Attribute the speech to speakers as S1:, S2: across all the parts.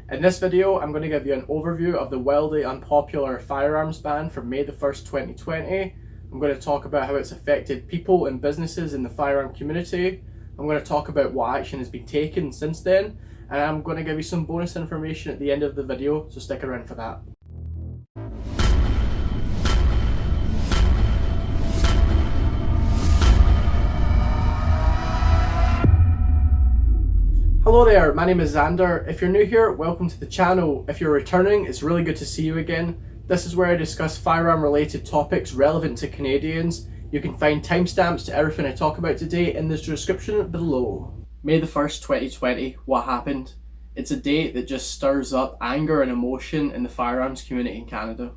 S1: In this video, I'm going to give you an overview of the wildly unpopular firearms ban from May the 1st, 2020. I'm going to talk about how it's affected people and businesses in the firearm community. I'm going to talk about what action has been taken since then, and I'm going to give you some bonus information at the end of the video, so stick around for that. Hello there, my name is Xander. If you're new here, welcome to the channel. If you're returning, it's really good to see you again. This is where I discuss firearm related topics relevant to Canadians. You can find timestamps to everything I talk about today in the description below. May the 1st, 2020, what happened? It's a date that just stirs up anger and emotion in the firearms community in Canada.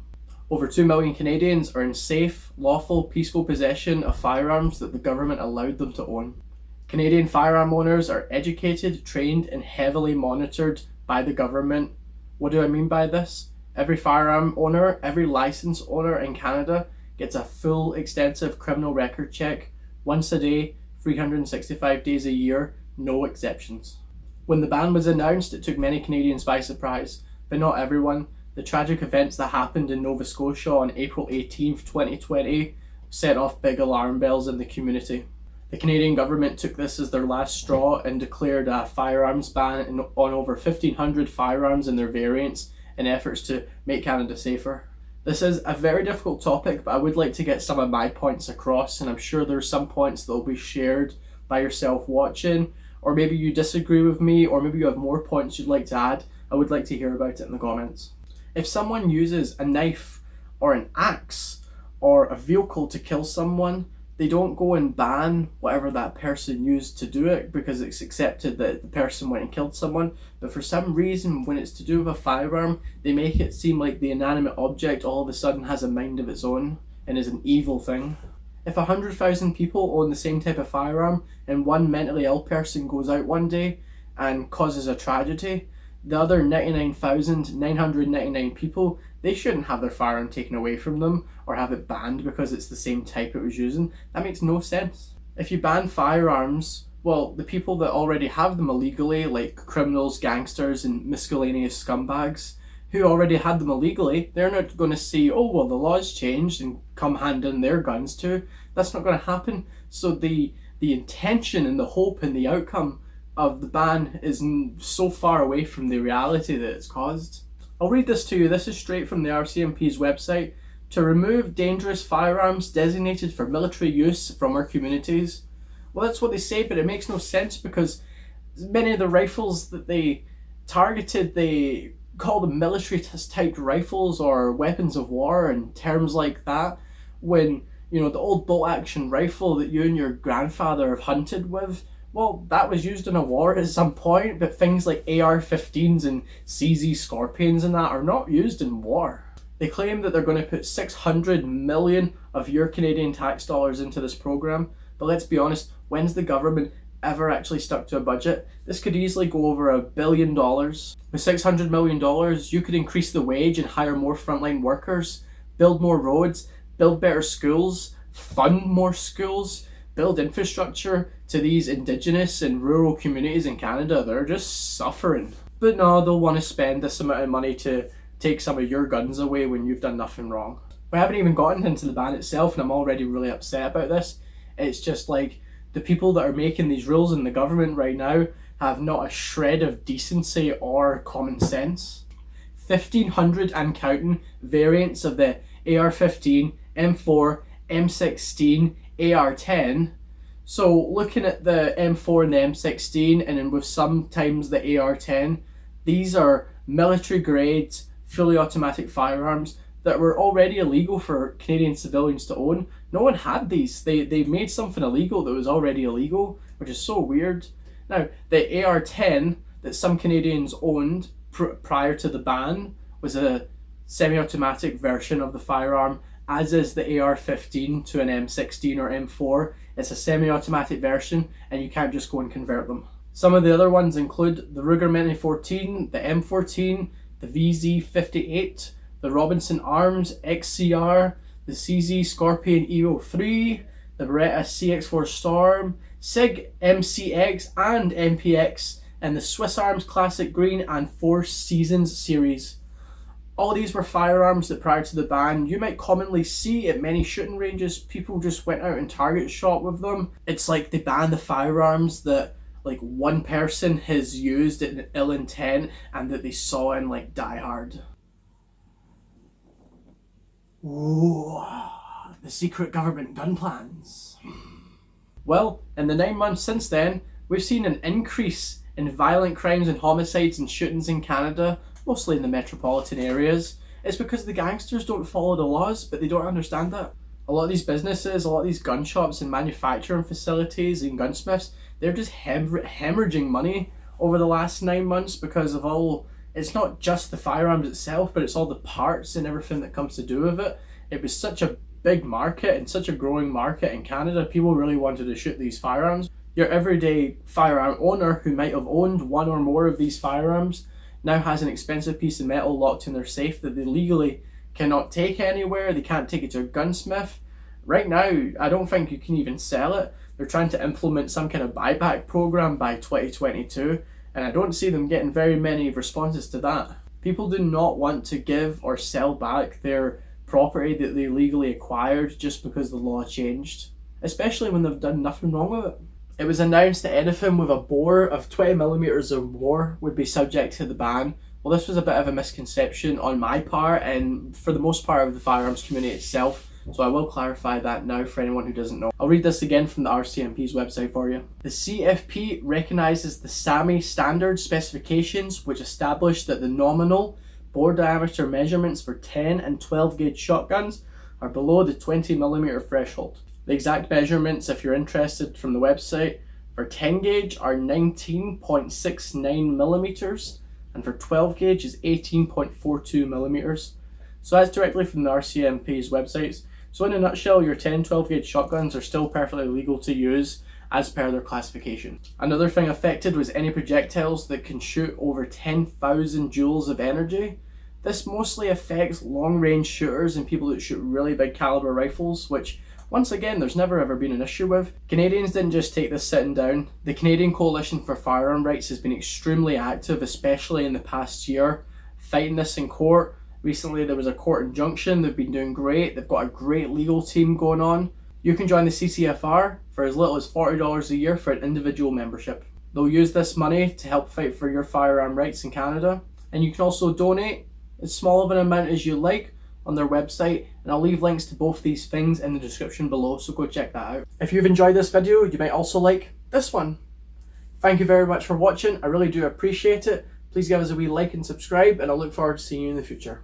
S1: Over 2 million Canadians are in safe, lawful, peaceful possession of firearms that the government allowed them to own. Canadian firearm owners are educated, trained, and heavily monitored by the government. What do I mean by this? Every firearm owner, every license owner in Canada gets a full, extensive criminal record check once a day, 365 days a year, no exceptions. When the ban was announced, it took many Canadians by surprise, but not everyone. The tragic events that happened in Nova Scotia on April 18th, 2020 set off big alarm bells in the community. The Canadian government took this as their last straw and declared a firearms ban on over 1,500 firearms and their variants in efforts to make Canada safer. This is a very difficult topic, but I would like to get some of my points across, and I'm sure there's some points that will be shared by yourself watching, or maybe you disagree with me, or maybe you have more points you'd like to add. I would like to hear about it in the comments. If someone uses a knife or an axe or a vehicle to kill someone, they don't go and ban whatever that person used to do it because it's accepted that the person went and killed someone. But for some reason, when it's to do with a firearm, they make it seem like the inanimate object all of a sudden has a mind of its own and is an evil thing. If 100,000 people own the same type of firearm and one mentally ill person goes out one day and causes a tragedy, the other 99,999 people, they shouldn't have their firearm taken away from them or have it banned because it's the same type it was using. That makes no sense. If you ban firearms, well, the people that already have them illegally, like criminals, gangsters, and miscellaneous scumbags who already had them illegally, they're not going to see, oh, well, the law's changed and come hand in their guns too. That's not going to happen. So the intention and the hope and the outcome of the ban is so far away from the reality that it's caused. I'll read this to you. This is straight from the RCMP's website. To remove dangerous firearms designated for military use from our communities. Well, that's what they say, but it makes no sense because many of the rifles that they targeted, they call them military typed rifles or weapons of war and terms like that. When, you know, the old bolt action rifle that you and your grandfather have hunted with, well, that was used in a war at some point, but things like AR-15s and CZ Scorpions and that are not used in war. They claim that they're going to put 600 million of your Canadian tax dollars into this program, but let's be honest, when's the government ever actually stuck to a budget? This could easily go over $1 billion. With $600 million, you could increase the wage and hire more frontline workers, build more roads, build better schools, fund more schools, build infrastructure to these Indigenous and rural communities in Canada. They're just suffering. But no, they'll want to spend this amount of money to take some of your guns away when you've done nothing wrong. We haven't even gotten into the ban itself, and I'm already really upset about this. It's just like the people that are making these rules in the government right now have not a shred of decency or common sense. 1,500 and counting variants of the AR-15, M4, M16, AR-10. So looking at the M4 and the M16 and then with sometimes the AR-10, these are military grade, fully automatic firearms that were already illegal for Canadian civilians to own. No one had these. They made something illegal that was already illegal, which is so weird. Now, the AR-10 that some Canadians owned prior to the ban was a semi-automatic version of the firearm, as is the AR-15 to an M16 or M4. It's a semi-automatic version and you can't just go and convert them. Some of the other ones include the Ruger Mini 14, the M14, the VZ58, the Robinson Arms XCR, the CZ Scorpion Evo 3, the Beretta CX4 Storm, SIG MCX and MPX in the Swiss Arms Classic Green and Four Seasons series. All these were firearms that prior to the ban you might commonly see at many shooting ranges. People just went out and target shot with them. It's like they banned the firearms that like one person has used in ill intent and that they saw in like Die Hard. Ooh, the secret government gun plans. Well, in the 9 months since then, we've seen an increase in violent crimes and homicides and shootings in Canada, mostly in the metropolitan areas. It's because the gangsters don't follow the laws, but they don't understand that. A lot of these businesses, a lot of these gun shops and manufacturing facilities and gunsmiths, they're just hemorrhaging money over the last 9 months because of all, it's not just the firearms itself, but it's all the parts and everything that comes to do with it. It was such a big market and such a growing market in Canada. People really wanted to shoot these firearms. Your everyday firearm owner who might have owned one or more of these firearms now has an expensive piece of metal locked in their safe that they legally cannot take anywhere. They can't take it to a gunsmith. Right now, I don't think you can even sell it. They're trying to implement some kind of buyback program by 2022, and I don't see them getting very many responses to that. People do not want to give or sell back their property that they legally acquired just because the law changed, especially when they've done nothing wrong with it. It was announced that anything with a bore of 20mm or more would be subject to the ban. Well, this was a bit of a misconception on my part and for the most part of the firearms community itself, so I will clarify that now for anyone who doesn't know. I'll read this again from the RCMP's website for you. The CFP recognises the SAMI standard specifications, which establish that the nominal bore diameter measurements for 10 and 12 gauge shotguns are below the 20mm threshold. The exact measurements, if you're interested, from the website for 10 gauge are 19.69mm and for 12 gauge is 18.42mm. So that's directly from the RCMP's websites. So in a nutshell, your 10-12 gauge shotguns are still perfectly legal to use as per their classification. Another thing affected was any projectiles that can shoot over 10,000 joules of energy. This mostly affects long-range shooters and people that shoot really big caliber rifles, which once again, there's never ever been an issue with. Canadians didn't just take this sitting down. The Canadian Coalition for Firearm Rights has been extremely active, especially in the past year, fighting this in court. Recently there was a court injunction. They've been doing great. They've got a great legal team going on. You can join the CCFR for as little as $40 a year for an individual membership. They'll use this money to help fight for your firearm rights in Canada. And you can also donate as small of an amount as you like on their website, and I'll leave links to both these things in the description below, so go check that out. If you've enjoyed this video, you might also like this one. Thank you very much for watching. I really do appreciate it. Please give us a wee like and subscribe, and I look forward to seeing you in the future.